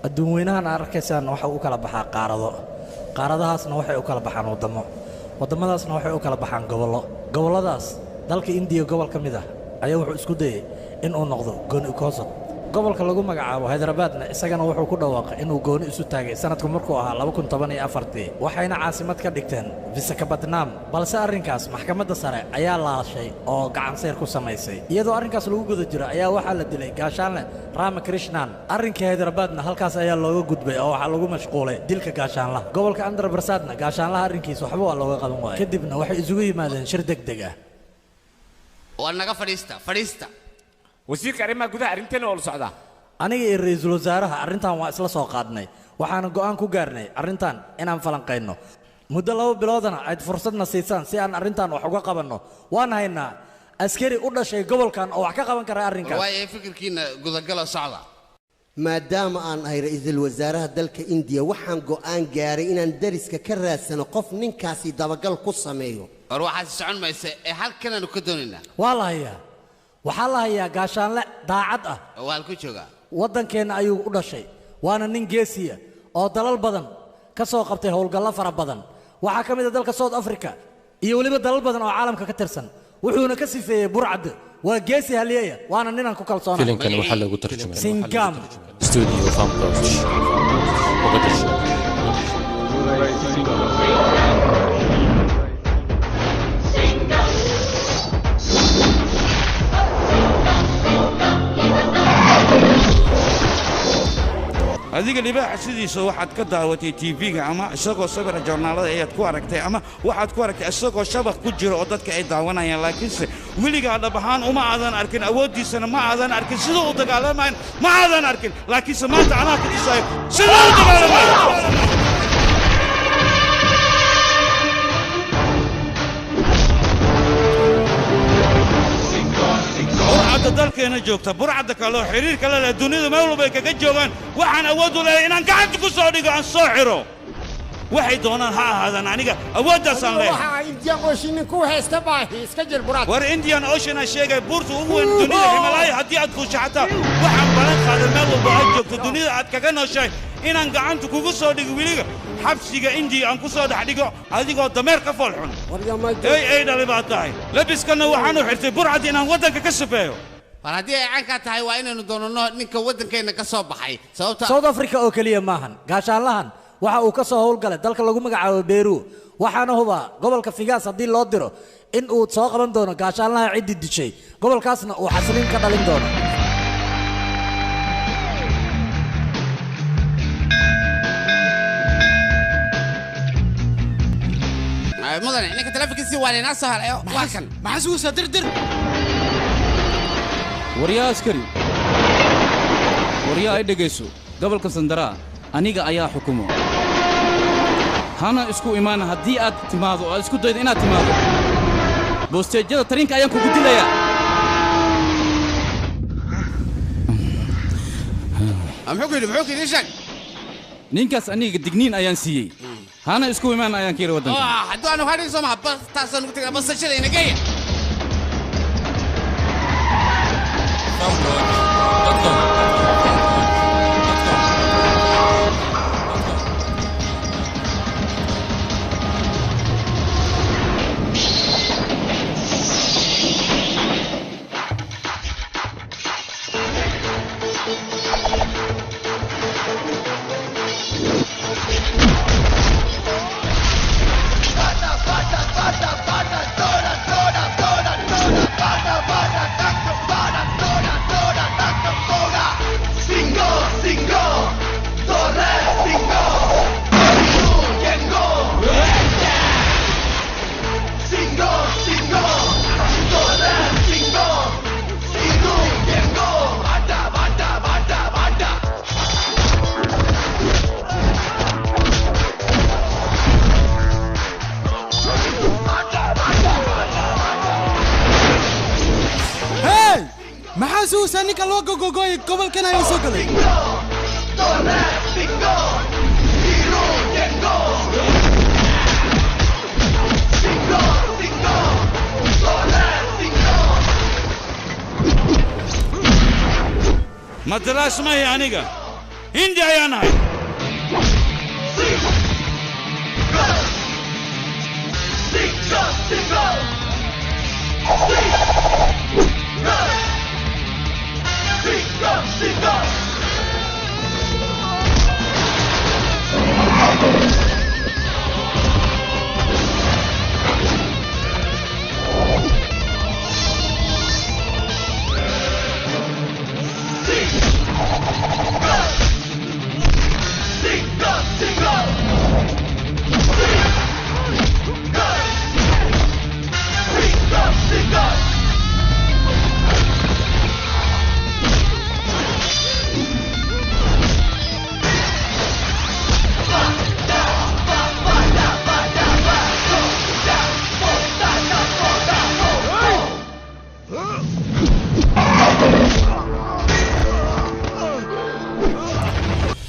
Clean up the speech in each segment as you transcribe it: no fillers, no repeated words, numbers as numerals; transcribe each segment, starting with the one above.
adduunweynahan arkaysaan waxa uu kala baxaa qaarado qaaradahaasna waxay u kala baxaan wadamo wadamadaasna waxay u kala baxaan gobollo gobolladaas dalka indiya gobol ka mid ah ayaa wuxuu isku dayay in uu noqdo gooni koosad gobolka lagu magacaabo Hyderabadna isagana wuxuu ku dhawaaqay inuu gooni isu taagay sanadku markuu ahaa 2014 waxayna caasimad ka dhigteen Visakhapatnam balse arrinkaas maxkamadda sare ayaa laashay oo gacan sayr ku samaysay iyadoo arrinkaas lagu guda jiro ayaa waxaa la dilay gaashaanle Ramakrishnan arrinkii Hyderabadna halkaas ayaa looga gudbay oo waxaa lagu mashquulay dilka gaashaanlaha gobolka Andhra Pradesh gaashaanlaha arrinkiisa waxba waa looga qaban waayay kadibna waxay isugu yimaadeen shir degdeg ah oo naga fadhiista wasiirka arrimaha gudaha arrintan oo la socda aniga iyo ra'iisul wasaaraha arrintan waa isla soo qaadnay waxaana go'aan ku gaarnay arrintan inaan falanqeyno muddo 2 biloodana ay fursadna siisaan si aan arrintan wax uga qabanno waan haynaa askari u dhashay gobolkan oo wax ka qaban kara arrinkan way fikirkiina gudagala socda maadaama aan ahay ra'iisul wasaaraha dalka India waxaan go'aan gaaray inaan dariska ka raadsano qof ninkaasi dabagal ku sameeyo war waxa socon maysa ee halkan aanu ka doonaynaa waa la hayaa waxaa la hayaa gaashaanle daacad ah waa ku jooga waddankeena ayuu u dhashay waana nin geesiya oo dalal badan ka soo qabtay howlgallo fara badan waxaa ka mid ah dalka South Africa iyo waliba dalal badan oo caalamka ka tirsan wuxuuna ka sifeeyay burcad waa geesi haliyaya waana ninaan ku kalsoonahay filimkan waxaa lagu tarjumay Singam studio Fancoach Mogadishu adiga libaax sidiisa waxaad ka daawatay TV-ga ama isagoo sawir joornaalada ayaad ku aragtay ama waxaad ku aragtay isagoo shabaq ku jira oo dadka ay daawanayaan laakiinse weligaa dhab ahaan uma aadan arkin awoodiisana ma aadan arkin sidoo uu dagaalamayn ma aadan arkin laakiinse maanta anaa ku tusaayo sidoo uu dagaalamayo burcadda dalkeena joogta burcadda kale oo xiriir kale leh dunida meel walba ay kaga joogaan waxaan awood u leeyahay inaan gacanta ku soo dhigo aan soo xiro waxay doonaan ha ahaadaan aniga awooddaasaan leeyahay Indian Ocean ku haysta baahi iska jir burcad war Indian Ocean ay sheegay buurta ugu weyn dunida Himalaya haddii aad ku shaxataa waxaan balan qaaday meel walba aad joogto dunida aad kaga nooshahay inaan gacanta kugu soo dhigo weliga xabsiga India aan ku soo dhex dhigo adigoo dameer ka foolxun ay dhali baad tahay labiskana waxaan u xirtay burcad inaan waddanka ka safeeyo war haddii ay caanka tahay waa inaynu doonano ninka waddankeena ka soo baxay sababta South Africa oo kaliya maahan gaashaanlahan waxa uu ka soo howlgalay dalka lagu magacaabo Peru waxaana huba gobolka Figaas haddii loo diro in uu soo qaban doono gaashaanlaha cid dishay gobolkaasna uu xasilin ka dhalin doono mudane ninka telefonkiisii waa inaa soo helayo waa kan maxaa suusa dir waryaa askari waryaa ay dhegayso gobolka Sandara aniga ayaa xukumo hana isku imaan haddii aad timaado oo isku daydo inaad timaado boosteejada tarinka ayaan kugu dilayaa muxuu kuyidhi sheeg ninkaas aniga digniin ayaan siiyey hana isku imaan ayaan ka yiri waddanka hadduu aanu hadhin soo maha taasaan ugu tagaa basashada inageeya maxaa ninka loo gogogoy gobolkan ay soo galay ما تلاش معي aniga hindi ayaan nahay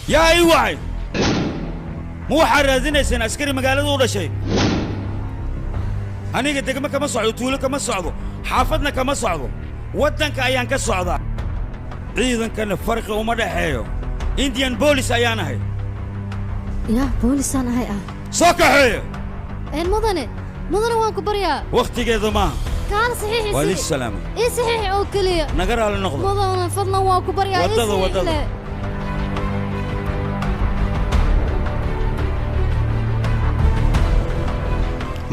يا ايوه مو حرازين سن عسكري مقالده ولا شيء انا قد ما كما صعدوا تولك كما صعدوا حافظنا كما صعدوا ودنك ايان كصعدا عيدن كان فرق وما دحيو انديان بوليس ايان هي يا بوليس انا هي صكحي ان مدني وان كبريا وقتي كذا ما كان صحيح ولي السلامة ايه صحيح او كليه نقرا على النقطة مدن فضلا وان كبريا وضض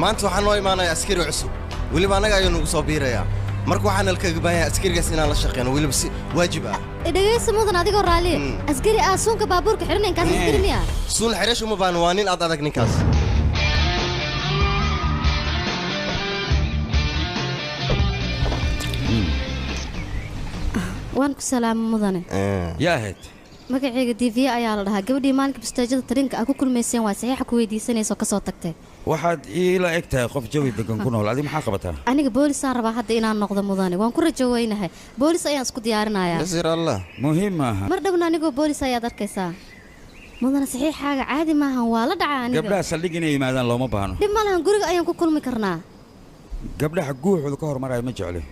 maanta waxaan noo imaanayaa askari cusub weliba anaga ayuu nagu soo biirayaa marka waxaan halkaga baahanyaa askarigaas inaan la shaqeyno weliba si waajib ah dhegeysa mudan adigoo raali askari suunka baabuurka xiran inkaas askari miya suun xirash uma baan waa nin adag ninkaas waan ku salaamo mudane yaa ahayd magacayga diifiye ayaa la dhahaa gabadhii maalinka bastaajada tarinka aad ku kulmayseen waa saxiixa ku weydiisanayso ka soo tagtay waxaad iila eg tahay qof jawi degan ku nool adiga maxaa qabataa aniga boolisaan rabaa hadda inaan noqdo mudane waan ku rajo weynahay boolis ayaan isku diyaarinayaa nasir allah muhiim maaha mar dhowna anigoo boolis ayaad arkaysaa mudane saxiixaaga caadi maahan waa la dhacaa aniga gabdhaha saldhig inay yimaadaan looma baahno dhib ma lahan guriga ayaan ku kulmi karnaa gabdhaha guuxooda ka hormaraya ma jecli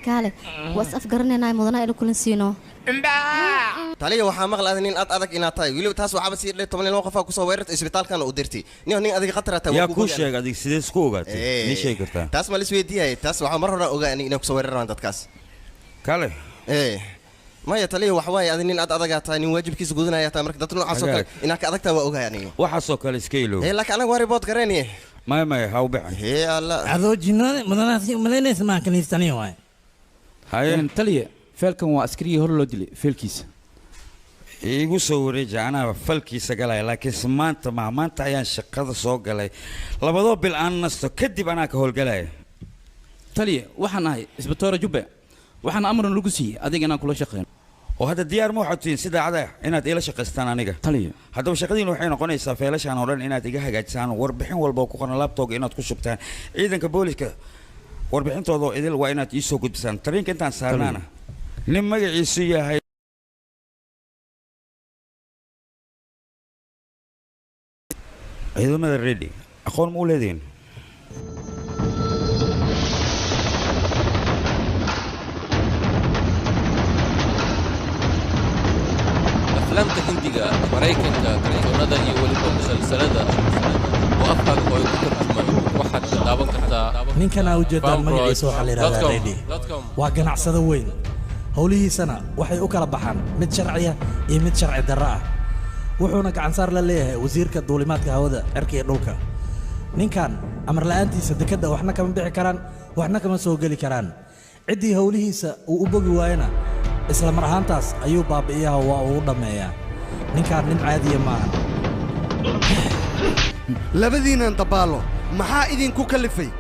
kaale waas afgaranaynaa mudana ila kulan siino taliya waxaa maqlaaday nin adag inaad tahay weliba taas waxaaba sii dhay 12 qof ku soo weerartay isbitaalkana u dirtay nin adiga khatar ah yaa ku sheeg adiga sidee isku ogaatay ni sheeg kartaa taas ma lisweydiyay taas waxa mar hore ogaa inay ku soo weeraraan dadkaas kale maya taliya wax waay adiga nin adag tahay nin waajibkiisa gudanaya tahay marka dad noocaas oo kale inaad ka adagtaa waa ogaa aniga waxa soo kale iska ilo laakiin anaga waa report gareynay ما هاو بعد هي الله عذو جنان مدنا مدنا اسمع كنيستاني واي هاي تليه فالكم واسكري هور لو دلي فالكيس igu soo wareeja anaa falkiisa galay laakiin maanta ayaan shaqada soo galay labadoo bil aan nasto kadib anaa ka howlgalay taliye waxaan ahay isbitoora jubbe waxaan amran lagu siiyay adiga inaan kula shaqeyn oo hadda diyaar ma waxaad tihiin sida caday inaad ila shaqaystaan aniga taliye haddaba shaqadiin waxay noqonaysaa feelashaan oo dhan inaad iga hagaajisaan warbixin walba oo ku qoran laptop inaad ku shubtaan ciidanka booliska warbixintooda idil waa inaad ii soo gudbisaan tareenka intaan saarnaana nin magaciisu yahay ciidamada ready aqoon ma u leediin aflaamta hindiga maraykanka kartoonada iyo weliba musalsalada oo afkaaga oo ku tarjumaan waxaad daawan kartaa ninkan aa ujeedaan magaciisa waxaa la yidhahdaa ready waa ganacsado weyn howlihiisana waxay u kala baxaan mid sharciya iyo mid sharci darro ah wuxuuna gacansaar la leeyahay wasiirka duulimaadka hawada cirka iyo dhulka ninkan amar la'aantiisa dekedda waxna kama bixi karaan waxna kama soo geli karaan ciddii howlihiisa uu u bogi waayana isla mar ahaantaas ayuu baabi'iyaha waa uu dhammeeyaa ninkaan nin caadiya maaha labadiinnan dabaalo maxaa idinku kalifay